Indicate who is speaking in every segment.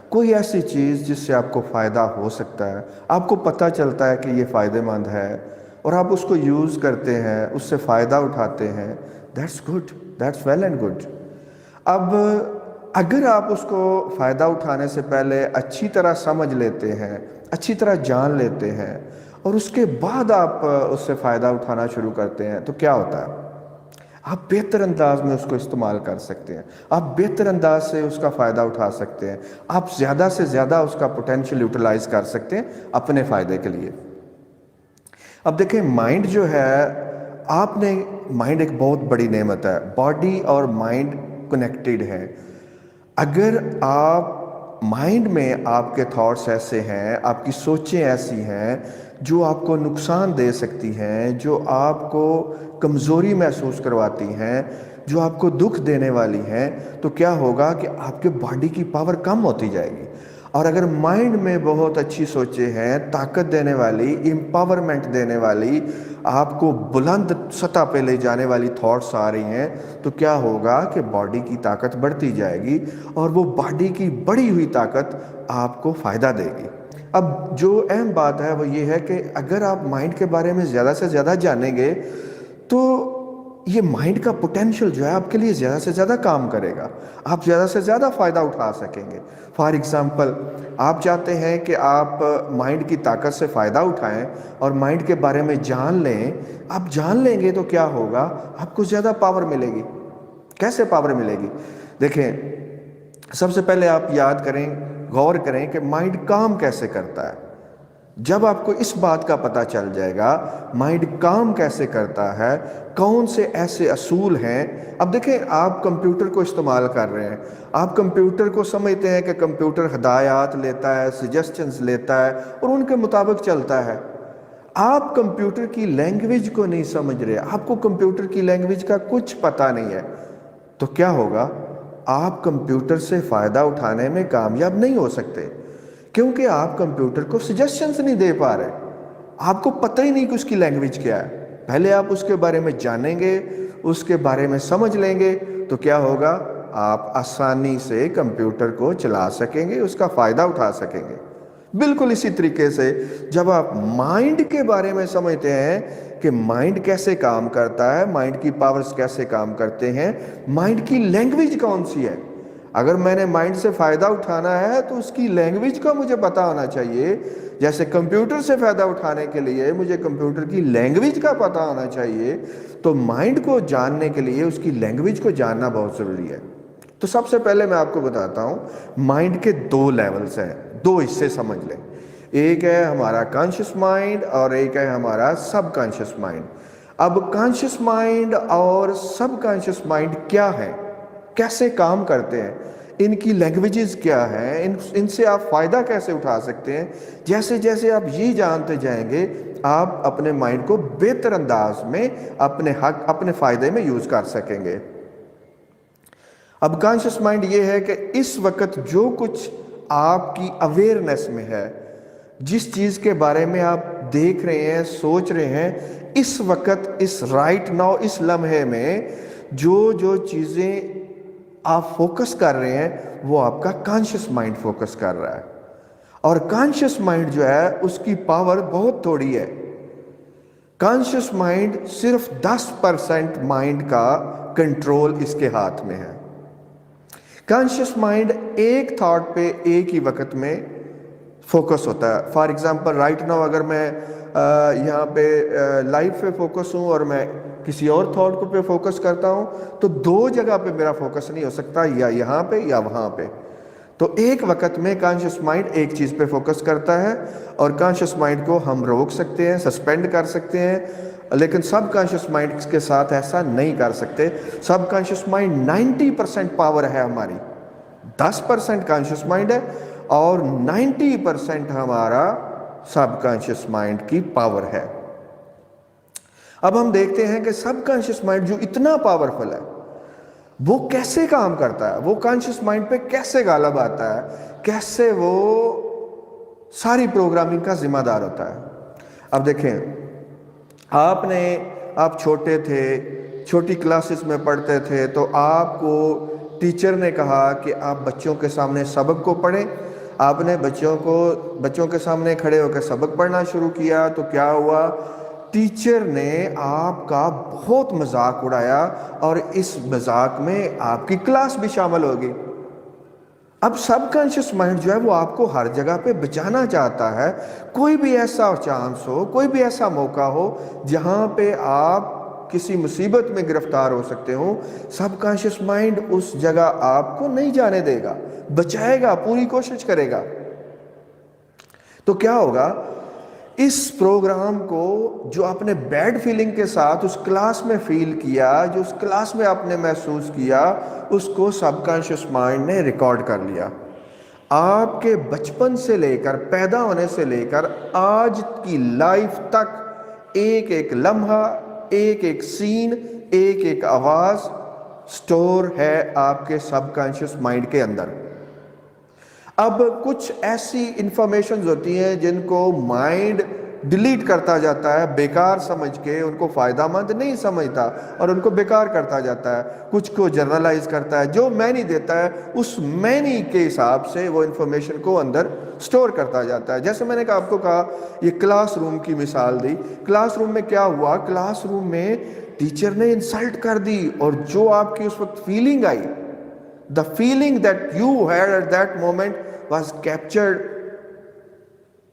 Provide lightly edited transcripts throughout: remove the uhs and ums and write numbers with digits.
Speaker 1: کوئی ایسی چیز جس سے آپ کو فائدہ ہو سکتا ہے، آپ کو پتہ چلتا ہے کہ یہ فائدہ مند ہے اور آپ اس کو یوز کرتے ہیں، اس سے فائدہ اٹھاتے ہیں، that's good, that's well and good. اب اگر آپ اس کو فائدہ اٹھانے سے پہلے اچھی طرح سمجھ لیتے ہیں، اچھی طرح جان لیتے ہیں اور اس کے بعد آپ اس سے فائدہ اٹھانا شروع کرتے ہیں تو کیا ہوتا ہے؟ آپ بہتر انداز میں اس کو استعمال کر سکتے ہیں، آپ بہتر انداز سے اس کا فائدہ اٹھا سکتے ہیں، آپ زیادہ سے زیادہ اس کا پوٹینشیل یوٹیلائز کر سکتے ہیں اپنے فائدے کے لیے۔ اب دیکھیں مائنڈ جو ہے، آپ نے مائنڈ ایک بہت بڑی نعمت ہے، باڈی اور مائنڈ کنیکٹڈ ہے۔ اگر آپ مائنڈ میں آپ کے تھاٹس ایسے ہیں، آپ کی سوچیں ایسی ہیں جو آپ کو نقصان دے سکتی ہیں، جو آپ کو کمزوری محسوس کرواتی ہیں، جو آپ کو دکھ دینے والی ہیں، تو کیا ہوگا کہ آپ کے باڈی کی پاور کم ہوتی جائے گی۔ اور اگر مائنڈ میں بہت اچھی سوچیں ہیں، طاقت دینے والی، امپاورمنٹ دینے والی، آپ کو بلند سطح پہ لے جانے والی تھاٹس آ رہی ہیں، تو کیا ہوگا کہ باڈی کی طاقت بڑھتی جائے گی اور وہ باڈی کی بڑھی ہوئی طاقت آپ کو فائدہ دے گی۔ اب جو اہم بات ہے وہ یہ ہے کہ اگر آپ مائنڈ کے بارے میں زیادہ سے زیادہ جانیں گے تو یہ مائنڈ کا پوٹینشیل جو ہے آپ کے لیے زیادہ سے زیادہ کام کرے گا، آپ زیادہ سے زیادہ فائدہ اٹھا سکیں گے۔ فار ایگزامپل، آپ چاہتے ہیں کہ آپ مائنڈ کی طاقت سے فائدہ اٹھائیں اور مائنڈ کے بارے میں جان لیں، آپ جان لیں گے تو کیا ہوگا؟ آپ کو زیادہ پاور ملے گی۔ کیسے پاور ملے گی؟ دیکھیں، سب سے پہلے آپ یاد کریں، غور کریں کہ مائنڈ کام کیسے کرتا ہے۔ جب آپ کو اس بات کا پتہ چل جائے گا مائنڈ کام کیسے کرتا ہے، کون سے ایسے اصول ہیں۔ اب دیکھیں، آپ کمپیوٹر کو استعمال کر رہے ہیں، آپ کمپیوٹر کو سمجھتے ہیں کہ کمپیوٹر ہدایات لیتا ہے، سجیسٹنز لیتا ہے اور ان کے مطابق چلتا ہے۔ آپ کمپیوٹر کی لینگویج کو نہیں سمجھ رہے، آپ کو کمپیوٹر کی لینگویج کا کچھ پتہ نہیں ہے، تو کیا ہوگا؟ آپ کمپیوٹر سے فائدہ اٹھانے میں کامیاب نہیں ہو سکتے، کیونکہ آپ کمپیوٹر کو سجیشنز نہیں دے پا رہے، آپ کو پتہ ہی نہیں کہ اس کی لینگویج کیا ہے۔ پہلے آپ اس کے بارے میں جانیں گے، اس کے بارے میں سمجھ لیں گے تو کیا ہوگا؟ آپ آسانی سے کمپیوٹر کو چلا سکیں گے، اس کا فائدہ اٹھا سکیں گے۔ بالکل اسی طریقے سے جب آپ مائنڈ کے بارے میں سمجھتے ہیں کہ مائنڈ کیسے کام کرتا ہے، مائنڈ کی پاورز کیسے کام کرتے ہیں، مائنڈ کی لینگویج کون سی ہے، اگر میں نے مائنڈ سے فائدہ اٹھانا ہے تو اس کی لینگویج کا مجھے پتہ ہونا چاہیے۔ جیسے کمپیوٹر سے فائدہ اٹھانے کے لیے مجھے کمپیوٹر کی لینگویج کا پتہ ہونا چاہیے، تو مائنڈ کو جاننے کے لیے اس کی لینگویج کو جاننا بہت ضروری ہے۔ تو سب سے پہلے میں آپ کو بتاتا ہوں، مائنڈ کے دو لیولز ہیں، دو حصے سمجھ لیں۔ ایک ہے ہمارا کانشیس مائنڈ اور ایک ہے ہمارا سب کانشیس مائنڈ۔ اب کانشیس مائنڈ اور سب کانشیس مائنڈ کیا ہے، کیسے کام کرتے ہیں، ان کی لینگویجز کیا ہیں، ان سے آپ فائدہ کیسے اٹھا سکتے ہیں، جیسے جیسے آپ یہ جانتے جائیں گے آپ اپنے مائنڈ کو بہتر انداز میں اپنے حق، اپنے فائدے میں یوز کر سکیں گے۔ اب کانشیس مائنڈ یہ ہے کہ اس وقت جو کچھ آپ کی اویئرنیس میں ہے، جس چیز کے بارے میں آپ دیکھ رہے ہیں، سوچ رہے ہیں، اس وقت، اس رائٹ ناؤ، اس لمحے میں جو چیزیں آپ فوکس کر رہے ہیں وہ آپ کا کانشیس مائنڈ فوکس کر رہا ہے۔ اور کانشیس مائنڈ جو ہے اس کی پاور بہت تھوڑی ہے۔ کانشیس مائنڈ صرف 10% مائنڈ کا کنٹرول اس کے ہاتھ میں ہے۔ کانشیس مائنڈ ایک تھاٹ پہ ایک ہی وقت میں فوکس ہوتا ہے۔ فار ایگزامپل رائٹ ناؤ اگر میں یہاں پہ لائف پہ فوکس ہوں اور میں کسی اور تھاٹ کو پہ فوکس کرتا ہوں تو دو جگہ پہ میرا فوکس نہیں ہو سکتا، یا یہاں پہ یا وہاں پہ۔ تو ایک وقت میں کانشیس مائنڈ ایک چیز پہ فوکس کرتا ہے، اور کانشیس مائنڈ کو ہم روک سکتے ہیں، سسپینڈ کر سکتے ہیں، لیکن سب کانشیس مائنڈ کے ساتھ ایسا نہیں کر سکتے۔ سب کانشیس مائنڈ 90% پاور ہے ہماری، 10% کانشیس مائنڈ ہے اور 90% ہمارا سب کانشیس مائنڈ کی پاور ہے۔ اب ہم دیکھتے ہیں کہ سب کانشیس مائنڈ جو اتنا پاورفل ہے وہ کیسے کام کرتا ہے، وہ کانشیس مائنڈ پہ کیسے غالب آتا ہے، کیسے وہ ساری پروگرامنگ کا ذمہ دار ہوتا ہے۔ اب دیکھیں، آپ چھوٹے تھے، چھوٹی کلاسز میں پڑھتے تھے، تو آپ کو ٹیچر نے کہا کہ آپ بچوں کے سامنے سبق کو پڑھیں آپ نے بچوں کے سامنے کھڑے ہو کے سبق پڑھنا شروع کیا تو کیا ہوا؟ ٹیچر نے آپ کا بہت مذاق اڑایا اور اس مذاق میں آپ کی کلاس بھی شامل ہوگی۔ اب سب کانشیس مائنڈ جو ہے وہ آپ کو ہر جگہ پہ بچانا چاہتا ہے۔ کوئی بھی ایسا چانس ہو، کوئی بھی ایسا موقع ہو جہاں پہ آپ کسی مصیبت میں گرفتار ہو سکتے ہو، سب کانشیس مائنڈ اس جگہ آپ کو نہیں جانے دے گا، بچائے گا، پوری کوشش کرے گا۔ تو کیا ہوگا؟ اس پروگرام کو جو آپ نے بیڈ فیلنگ کے ساتھ اس کلاس میں فیل کیا، جو اس کلاس میں آپ نے محسوس کیا، اس کو سب کانشیس مائنڈ نے ریکارڈ کر لیا۔ آپ کے بچپن سے لے کر، پیدا ہونے سے لے کر آج کی لائف تک ایک ایک لمحہ، ایک ایک سین، ایک ایک آواز سٹور ہے آپ کے سب کانشیس مائنڈ کے اندر۔ اب کچھ ایسی انفارمیشنز ہوتی ہیں جن کو مائنڈ ڈیلیٹ کرتا جاتا ہے بیکار سمجھ کے، ان کو فائدہ مند نہیں سمجھتا اور ان کو بیکار کرتا جاتا ہے۔ کچھ کو جنرلائز کرتا ہے، جو معنی دیتا ہے اس معنی کے حساب سے وہ انفارمیشن کو اندر سٹور کرتا جاتا ہے۔ جیسے میں نے آپ کو کہا، یہ کلاس روم کی مثال دی۔ کلاس روم میں کیا ہوا؟ کلاس روم میں ٹیچر نے انسلٹ کر دی، اور جو آپ کی اس وقت feeling I, the feeling that you had at that moment was captured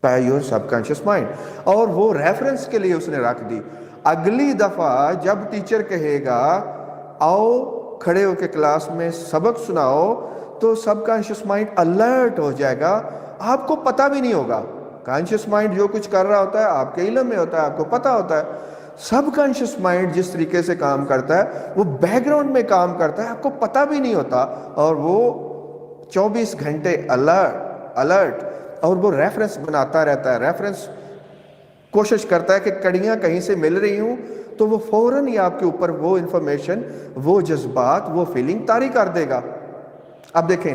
Speaker 1: by your subconscious mind، اور وہ ریفرنس کے لیے اس نے رکھ دی۔ اگلی دفعہ جب ٹیچر کہے گا آؤ کھڑے ہو کے کلاس میں سبق سناؤ، تو سب کانشیس مائنڈ الرٹ ہو جائے گا، آپ کو پتہ بھی نہیں ہوگا۔ کانشیس مائنڈ جو کچھ کر رہا ہوتا ہے آپ کے علم میں ہوتا ہے، آپ کو پتہ ہوتا ہے۔ سب کانشیس مائنڈ جس طریقے سے کام کرتا ہے وہ بیک گراؤنڈ میں کام کرتا ہے، آپ کو پتہ بھی نہیں ہوتا، اور وہ 24 گھنٹے الرٹ، اور وہ ریفرنس بناتا رہتا ہے۔ ریفرنس کوشش کرتا ہے کہ کڑیاں کہیں سے مل رہی ہوں تو وہ فوراً ہی آپ کے اوپر وہ انفارمیشن، وہ جذبات، وہ فیلنگ طاری کر دے گا۔ اب دیکھیں،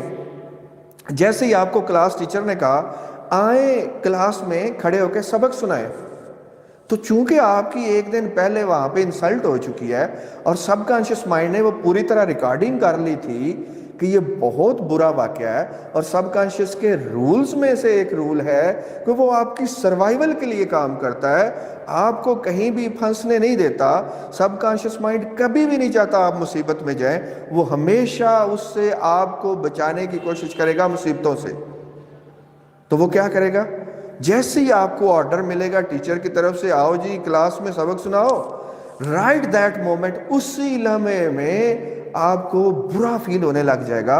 Speaker 1: جیسے ہی آپ کو کلاس ٹیچر نے کہا آئیں کلاس میں کھڑے ہو کے سبق سنائیں، تو چونکہ آپ کی ایک دن پہلے وہاں پہ انسلٹ ہو چکی ہے اور سب کانشیس مائنڈ نے وہ پوری طرح ریکارڈنگ کر لی تھی کہ یہ بہت برا واقعہ ہے، اور سب کانشیس کے رولز میں سے ایک رول ہے کہ وہ آپ کی سروائیول کے لیے کام کرتا ہے، آپ کو کہیں بھی پھنسنے نہیں دیتا۔ سب کانشیس مائنڈ کبھی بھی نہیں چاہتا آپ مصیبت میں جائیں، وہ ہمیشہ اس سے آپ کو بچانے کی کوشش کرے گا مصیبتوں سے۔ تو وہ کیا کرے گا؟ جیسے ہی آپ کو آرڈر ملے گا ٹیچر کی طرف سے آؤ جی کلاس میں سبق سناؤ، رائٹ دیٹ مومنٹ، اسی لمحے میں آپ کو برا فیل ہونے لگ جائے گا،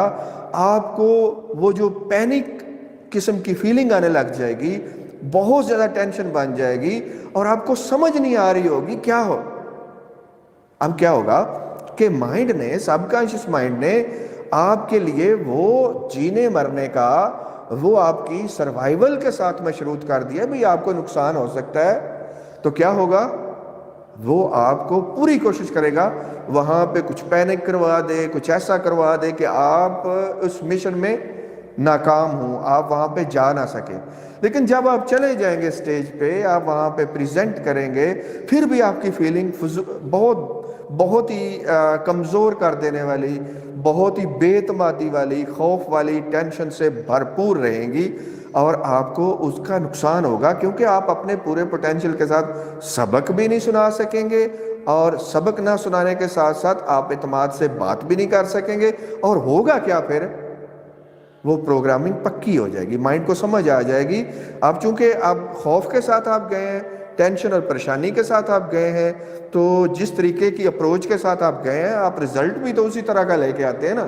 Speaker 1: آپ کو وہ جو پینک قسم کی فیلنگ آنے لگ جائے گی، بہت زیادہ ٹینشن بن جائے گی، اور آپ کو سمجھ نہیں آ رہی ہوگی کیا ہو۔ اب کیا ہوگا کہ مائنڈ نے، سب کانشیس مائنڈ نے آپ کے لیے وہ جینے مرنے کا، وہ آپ کی سروائیول کے ساتھ مشروط کر دیا، بھی آپ کو نقصان ہو سکتا ہے، تو کیا ہوگا؟ وہ آپ کو پوری کوشش کرے گا وہاں پہ کچھ پینک کروا دے، کچھ ایسا کروا دے کہ آپ اس مشن میں ناکام ہوں، آپ وہاں پہ جا نہ سکیں۔ لیکن جب آپ چلے جائیں گے سٹیج پہ، آپ وہاں پہ پریزنٹ کریں گے، پھر بھی آپ کی فیلنگ بہت ہی کمزور کر دینے والی، بہت ہی بے اعتمادی والی، خوف والی، ٹینشن سے بھرپور رہیں گی، اور آپ کو اس کا نقصان ہوگا، کیونکہ آپ اپنے پورے پوٹینشیل کے ساتھ سبق بھی نہیں سنا سکیں گے، اور سبق نہ سنانے کے ساتھ ساتھ آپ اعتماد سے بات بھی نہیں کر سکیں گے، اور ہوگا کیا پھر؟ وہ پروگرامنگ پکی ہو جائے گی، مائنڈ کو سمجھ آ جائے گی۔ اب چونکہ آپ خوف کے ساتھ آپ گئے ہیں، ٹینشن اور پریشانی کے ساتھ آپ گئے ہیں، تو جس طریقے کی اپروچ کے ساتھ آپ گئے ہیں، آپ رزلٹ بھی تو اسی طرح کا لے کے آتے ہیں نا۔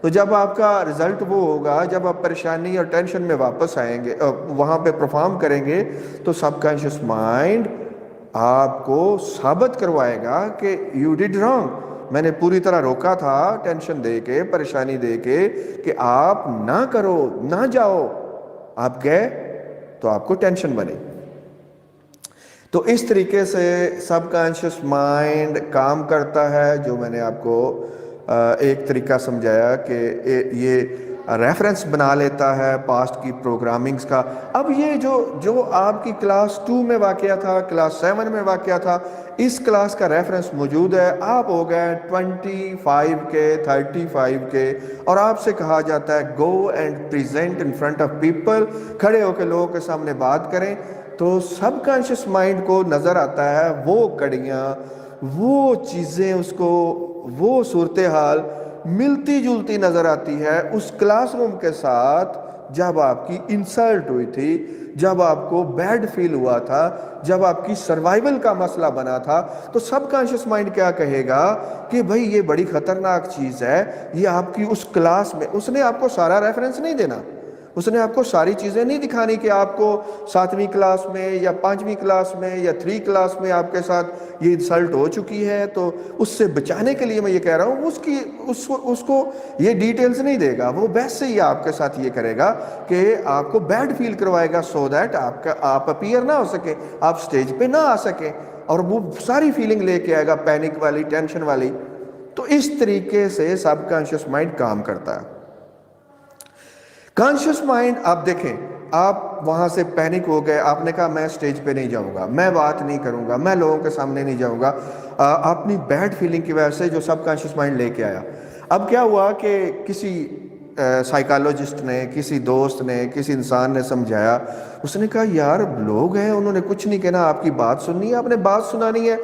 Speaker 1: تو جب آپ کا رزلٹ وہ ہوگا، جب آپ پریشانی اور ٹینشن میں واپس آئیں گے، وہاں پہ پرفارم کریں گے، تو سب کانشیس مائنڈ آپ کو ثابت کروائے گا کہ یو ڈیڈ رانگ، میں نے پوری طرح روکا تھا ٹینشن دے کے، پریشانی دے کے، کہ آپ نہ کرو، نہ جاؤ، آپ گئے تو آپ کو ٹینشن بنی۔ تو اس طریقے سے سب کانشیس مائنڈ کام کرتا ہے، جو میں نے آپ کو ایک طریقہ سمجھایا کہ یہ ریفرنس بنا لیتا ہے پاسٹ کی پروگرامنگز کا. اب یہ جو آپ کی کلاس 2 میں واقعہ تھا، کلاس 7 میں واقعہ تھا، اس کلاس کا ریفرنس موجود ہے. آپ ہو گئے 25 کے 35 کے، اور آپ سے کہا جاتا ہے go and present in front of people, کھڑے ہو کے لوگوں کے سامنے بات کریں. تو سب کانشیس مائنڈ کو نظر آتا ہے وہ کڑیاں، وہ چیزیں، اس کو وہ صورتحال ملتی جلتی نظر آتی ہے اس کلاس روم کے ساتھ جب آپ کی انسلٹ ہوئی تھی، جب آپ کو بیڈ فیل ہوا تھا، جب آپ کی سروائیول کا مسئلہ بنا تھا. تو سب کانشیس مائنڈ کیا کہے گا کہ بھائی یہ بڑی خطرناک چیز ہے، یہ آپ کی اس کلاس میں. اس نے آپ کو سارا ریفرنس نہیں دینا، اس نے آپ کو ساری چیزیں نہیں دکھانی کہ آپ کو 7ویں کلاس میں یا 5ویں کلاس میں یا 3 کلاس میں آپ کے ساتھ یہ انسلٹ ہو چکی ہے. تو اس سے بچانے کے لیے میں یہ کہہ رہا ہوں، اس کو یہ ڈیٹیلز نہیں دے گا. وہ ویسے ہی آپ کے ساتھ یہ کرے گا کہ آپ کو بیڈ فیل کروائے گا، سو دیٹ آپ اپیئر نہ ہو سکے، آپ سٹیج پہ نہ آ سکے، اور وہ ساری فیلنگ لے کے آئے گا، پینک والی، ٹینشن والی. تو اس طریقے سے سب کانشیس مائنڈ کام کرتا ہے. کانشیس مائنڈ، آپ دیکھیں، آپ وہاں سے پینک ہو گئے، آپ نے کہا میں سٹیج پہ نہیں جاؤں گا، میں بات نہیں کروں گا، میں لوگوں کے سامنے نہیں جاؤں گا، اپنی بیڈ فیلنگ کی وجہ سے جو سب کانشیس مائنڈ لے کے آیا. اب کیا ہوا کہ کسی سائیکالوجسٹ نے، کسی دوست نے، کسی انسان نے سمجھایا. اس نے کہا یار لوگ ہیں، انہوں نے کچھ نہیں کہنا، آپ کی بات سننی ہے، آپ نے بات سنانی ہے.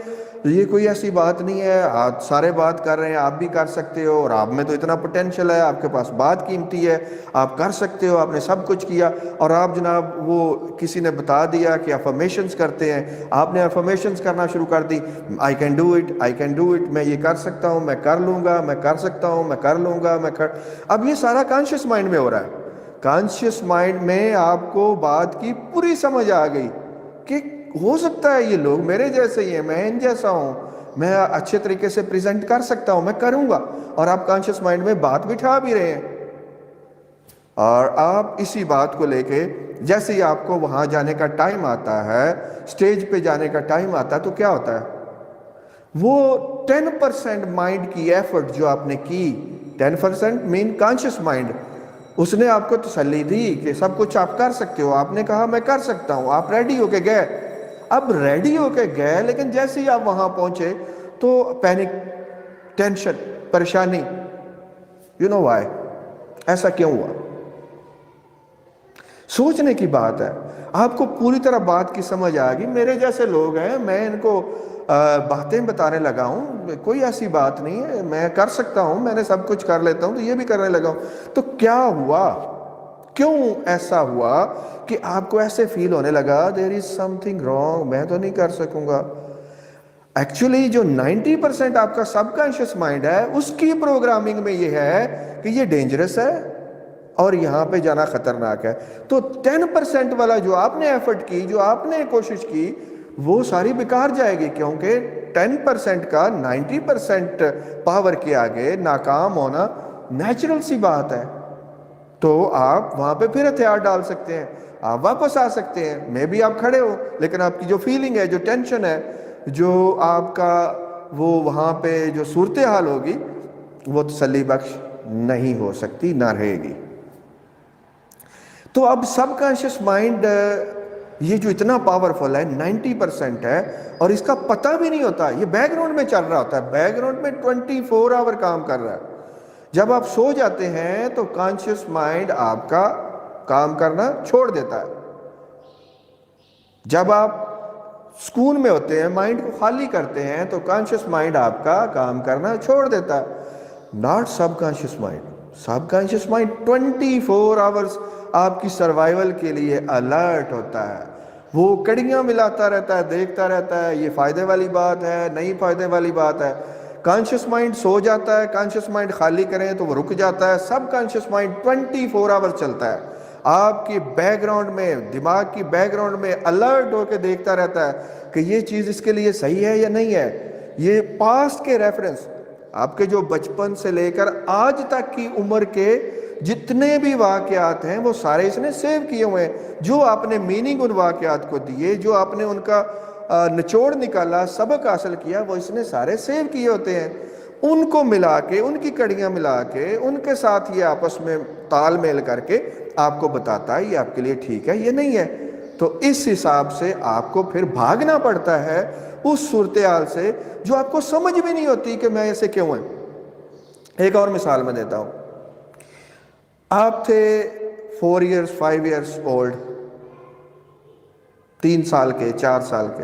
Speaker 1: یہ کوئی ایسی بات نہیں ہے، آپ سارے بات کر رہے ہیں، آپ بھی کر سکتے ہو، اور آپ میں تو اتنا پوٹینشیل ہے، آپ کے پاس بات قیمتی ہے، آپ کر سکتے ہو، آپ نے سب کچھ کیا. اور آپ جناب، وہ کسی نے بتا دیا کہ افرمیشنز کرتے ہیں، آپ نے افرمیشنز کرنا شروع کر دی. I can do it, I can do it, میں یہ کر سکتا ہوں، میں کر لوں گا، میں کر سکتا ہوں، میں کر لوں گا، اب یہ سارا کانشیس مائنڈ میں ہو رہا ہے. کانشیس مائنڈ میں آپ کو بات کی پوری سمجھ آ گئی کہ ہو سکتا ہے یہ لوگ میرے جیسے ہی ہیں، میں ان جیسا ہوں، میں اچھے طریقے سے پریزنٹ کر سکتا ہوں، میں کروں گا. اور آپ کانشیس مائنڈ میں بات بٹھا بھی رہے ہیں، اور آپ اسی بات کو لے کے جیسے ہی آپ کو وہاں جانے کا ٹائم آتا ہے، سٹیج پہ جانے کا ٹائم آتا ہے، تو کیا ہوتا ہے؟ وہ 10% مائنڈ کی ایفرٹ جو آپ نے کی، 10% مین کانشیس مائنڈ، اس نے آپ کو تسلی دی کہ سب کچھ آپ کر سکتے ہو. آپ نے کہا میں کر سکتا ہوں، آپ ریڈی ہو کے گئے. اب ریڈی ہو کے گئے، لیکن جیسے ہی آپ وہاں پہنچے تو پینک، ٹینشن، پریشانی. You know why? ایسا کیوں ہوا؟ سوچنے کی بات ہے. آپ کو پوری طرح بات کی سمجھ آ گئی، میرے جیسے لوگ ہیں، میں ان کو باتیں بتانے لگا ہوں، کوئی ایسی بات نہیں ہے، میں کر سکتا ہوں، میں نے سب کچھ کر لیتا ہوں، تو یہ بھی کرنے لگا ہوں. تو کیا ہوا؟ کیوں ایسا ہوا کہ آپ کو ایسے فیل ہونے لگا دیر از سم تھنگ رانگ، میں تو نہیں کر سکوں گا؟ ایکچولی جو 90% آپ کا سب کانشیس مائنڈ ہے، اس کی پروگرامنگ میں یہ ہے کہ یہ ڈینجرس ہے اور یہاں پہ جانا خطرناک ہے. تو 10% والا جو آپ نے ایفرٹ کی، جو آپ نے کوشش کی، وہ ساری بیکار جائے گی، کیونکہ 10% کا 90% پاور کے آگے ناکام ہونا نیچرل سی بات ہے. تو آپ وہاں پہ پھر ہتھیار ڈال سکتے ہیں، آپ واپس آ سکتے ہیں، میں بھی آپ کھڑے ہو، لیکن آپ کی جو فیلنگ ہے، جو ٹینشن ہے، جو آپ کا وہ وہاں پہ جو صورتحال ہوگی، وہ تسلی بخش نہیں ہو سکتی، نہ رہے گی. تو اب سب کانشیس مائنڈ یہ جو اتنا پاورفل ہے، 90% ہے، اور اس کا پتہ بھی نہیں ہوتا، یہ بیک گراؤنڈ میں چل رہا ہوتا ہے، بیک گراؤنڈ میں 24 آور کام کر رہا ہے. جب آپ سو جاتے ہیں تو کانشیس مائنڈ آپ کا کام کرنا چھوڑ دیتا ہے. جب آپ سکون میں ہوتے ہیں، مائنڈ کو خالی کرتے ہیں، تو کانشیس مائنڈ آپ کا کام کرنا چھوڑ دیتا ہے. Not sub conscious mind. Sub conscious mind 24 hours آپ کی سروائیول کے لیے الرٹ ہوتا ہے، وہ کڑیاں ملاتا رہتا ہے، دیکھتا رہتا ہے، یہ فائدے والی بات ہے، نہیں فائدے والی بات ہے. کانشیس مائنڈ سو جاتا ہے، کانشیس مائنڈ خالی کریں تو وہ رک جاتا ہے. سب کانشیس مائنڈ 24 آور چلتا ہے، آپ کی بیک گراؤنڈ میں، دماغ کی بیک گراؤنڈ میں الرٹ ہو کے دیکھتا رہتا ہے کہ یہ چیز اس کے لیے صحیح ہے یا نہیں ہے. یہ پاسٹ کے ریفرنس، آپ کے جو بچپن سے لے کر آج تک کی عمر کے جتنے بھی واقعات ہیں، وہ سارے اس نے سیو کیے ہوئے ہیں. جو آپ نے میننگ ان واقعات کو دیے، جو آپ نے ان کا نچوڑ نکالا، سبق حاصل کیا، وہ اس نے سارے سیو کیے ہوتے ہیں. ان کو ملا کے، ان کی کڑیاں ملا کے، ان کے ساتھ یہ آپس میں تال میل کر کے آپ کو بتاتا ہے یہ آپ کے لیے ٹھیک ہے، یہ نہیں ہے۔ تو اس حساب سے آپ کو پھر بھاگنا پڑتا ہے اس صورتحال سے جو آپ کو سمجھ بھی نہیں ہوتی کہ میں ایسے کیوں ہے۔ ایک اور مثال میں دیتا ہوں۔ آپ تھے 4 ایئرس 5 ایئرس اولڈ، 3 سال کے 4 سال کے،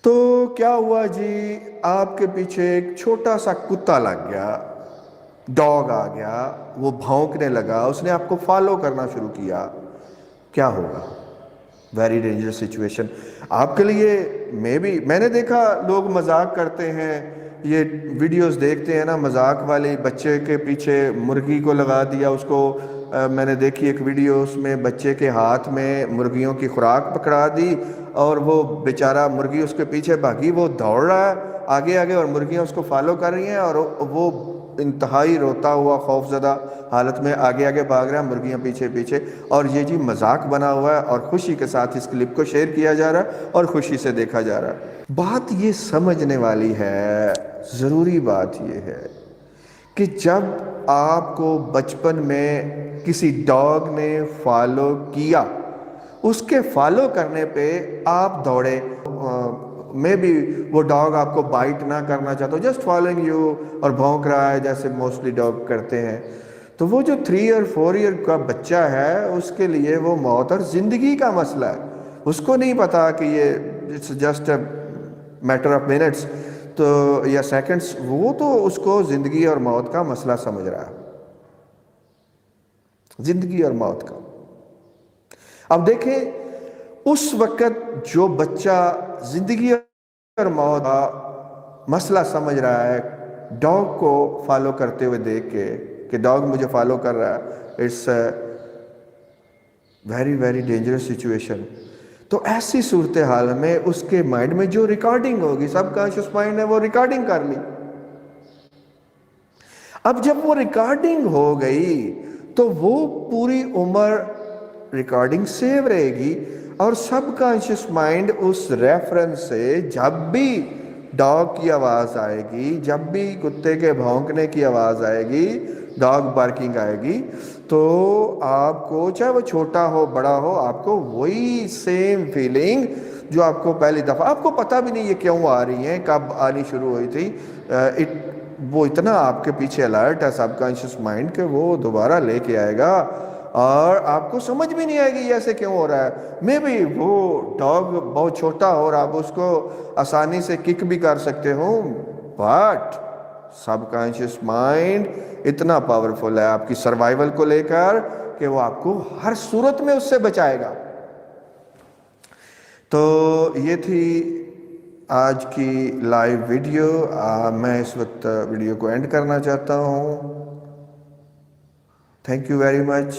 Speaker 1: تو کیا ہوا جی، آپ کے پیچھے ایک چھوٹا سا کتا لگ گیا، ڈاگ آ گیا، وہ بھونکنے لگا، اس نے آپ کو فالو کرنا شروع کیا، کیا ہوگا؟ ویری ڈینجرس سچویشن آپ کے لیے۔ میں نے دیکھا لوگ مذاق کرتے ہیں، یہ ویڈیوز دیکھتے ہیں نا مذاق والی، بچے کے پیچھے مرغی کو لگا دیا اس کو۔ میں نے دیکھی ایک ویڈیو، اس میں بچے کے ہاتھ میں مرغیوں کی خوراک پکڑا دی اور وہ بیچارہ مرغی اس کے پیچھے بھاگی، وہ دوڑ رہا ہے آگے آگے اور مرغیاں اس کو فالو کر رہی ہیں، اور وہ انتہائی روتا ہوا خوف زدہ حالت میں آگے آگے بھاگ رہا ہے، مرغیاں پیچھے پیچھے، اور یہ جی مذاق بنا ہوا ہے اور خوشی کے ساتھ اس کلپ کو شیئر کیا جا رہا ہے اور خوشی سے دیکھا جا رہا ہے۔ بات یہ سمجھنے والی ہے، ضروری بات یہ ہے کہ جب آپ کو بچپن میں کسی ڈاگ نے فالو کیا، اس کے فالو کرنے پہ آپ دوڑے، میں بھی وہ ڈاگ آپ کو بائٹ نہ کرنا چاہتا، جسٹ فالوئنگ یو، اور بھونک رہا ہے جیسے موسٹلی ڈاگ کرتے ہیں، تو وہ جو 3 اور 4 ایئر کا بچہ ہے اس کے لیے وہ موت اور زندگی کا مسئلہ ہے۔ اس کو نہیں پتا کہ یہ it's just a matter of minutes تو یا سیکنڈس، وہ تو اس کو زندگی اور موت کا مسئلہ سمجھ رہا ہے، زندگی اور موت کا۔ اب دیکھیں اس وقت جو بچہ زندگی اور موت کا مسئلہ سمجھ رہا ہے ڈاگ کو فالو کرتے ہوئے دیکھ کے کہ ڈاگ مجھے فالو کر رہا ہے، it's a very very dangerous situation, تو ایسی صورتحال میں اس کے مائنڈ میں جو ریکارڈنگ ہوگی، سب کانشیس مائنڈ نے وہ ریکارڈنگ کر لی۔ اب جب وہ ریکارڈنگ ہو گئی تو وہ پوری عمر ریکارڈنگ سیو رہے گی، اور سب کانشیس مائنڈ اس ریفرنس سے جب بھی ڈاگ کی آواز آئے گی، جب بھی کتے کے بھونکنے کی آواز آئے گی، ڈاگ بارکنگ آئے گی، تو آپ کو چاہے وہ چھوٹا ہو بڑا ہو، آپ کو وہی سیم فیلنگ جو آپ کو پہلی دفعہ، آپ کو پتہ بھی نہیں یہ کیوں آ رہی ہیں، کب آنی شروع ہوئی تھی، وہ اتنا آپ کے پیچھے الرٹ ہے سب کانشیس مائنڈ کہ وہ دوبارہ لے کے آئے گا، اور آپ کو سمجھ بھی نہیں آئے گی یہ ایسے کیوں ہو رہا ہے۔ میں بھی وہ ڈاگ بہت چھوٹا ہو اور آپ اس کو آسانی سے کک بھی کر سکتے ہو، بٹ سب کانشیس مائنڈ اتنا پاورفل ہے آپ کی سروائیول کو لے کر کہ وہ آپ کو ہر صورت میں اس سے بچائے گا۔ تو یہ تھی آج کی لائیو ویڈیو، میں اس وقت ویڈیو کو اینڈ کرنا چاہتا ہوں۔ Thank you very much.